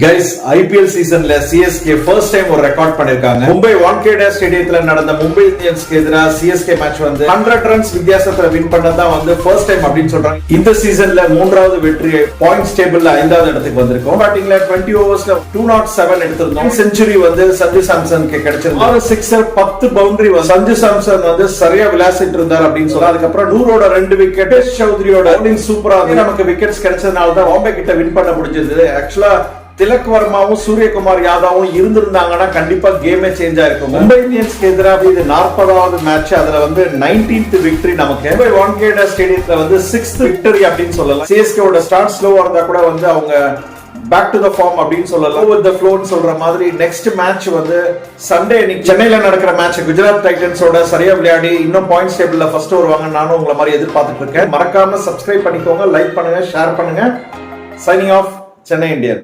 Guys IPL சீசன்ல CSK first time ஒரு record பண்ணிருக்காங்க. மும்பை வான்கேடே ஸ்டேடியத்துல நடந்த மும்பை இந்தியன்ஸ்க்கு எதிராக சிஎஸ்கே மேட்ச் வந்து 100 ரன்ஸ் வித்தியாசத்துல வின் பண்ணதான் வந்து ஃபர்ஸ்ட் டைம் அப்படின்னு சொல்றாங்க. இந்த சீசன்ல மூன்றாவது வெற்றி, பாயிண்ட்ஸ் டேபிள்ல 5வது இடத்துக்கு வந்திருக்கும். பேட்டிங்ல 20 ஓவர்ஸ்ல 207 எடுத்திருந்தோம். செஞ்சுரி வந்து சஞ்சு சாம்சனுக்கு கிடைச்சிருந்தது. 6 சிக்ஸர் 10 பவுண்டரி சஞ்சு சாம்சன் வந்து சரியா விளையாசிட்டு இருந்தார் அப்படின்னு சொல்லலாம். அதுக்கப்புறம் நூரோட 2 விக்கெட், சௌத்ரியோட பவுலிங் சூப்பரா நமக்கு விக்கெட்ஸ் கிடைச்சதுனால தான் பாம்பே கிட்ட வின் பண்ண முடிஞ்சது. ஆக்சுவலா திலக் வர்மாவும் சூரியகுமார் யாதவும் இருந்திருந்தாங்கன்னா கண்டிப்பா கேமே சேஞ்ச் ஆயிருக்கும். மும்பை இந்தியன்ஸ்க்கு எதிராக இது 40வது மேட்ச். அதுல வந்து 19th விக்டரி நமக்கு. மும்பை வான்கேடே ஸ்டேடியத்துல வந்து 6th விக்டரி அப்படின்னு சொல்லலாம். சிஎஸ்கேவோட ஸ்டார்ட் ஸ்லோவா இருந்தா கூட வந்து அவங்க பேக் டு த ஃபார்ம் அப்படின்னு சொல்லலாம். வித் த ஃப்ளோன்னு சொல்ற மாதிரி நெக்ஸ்ட் மேட்ச் வந்து சண்டே சென்னையில நடக்கிற மேட்ச் குஜராத் டைட்டன்ஸோட சரியா விளையாடி இன்னும் பாயிண்ட்ஸ் டேபிள்ல ஃபர்ஸ்ட் வருவாங்க. நானும் உங்களை மாதிரி எதிர்பார்த்துட்டு இருக்கேன். மறக்காம சப்ஸ்கிரைப் பண்ணிக்கோங்க, லைக் பண்ணுங்க, ஷேர் பண்ணுங்க. Signing off, Chennai Indian.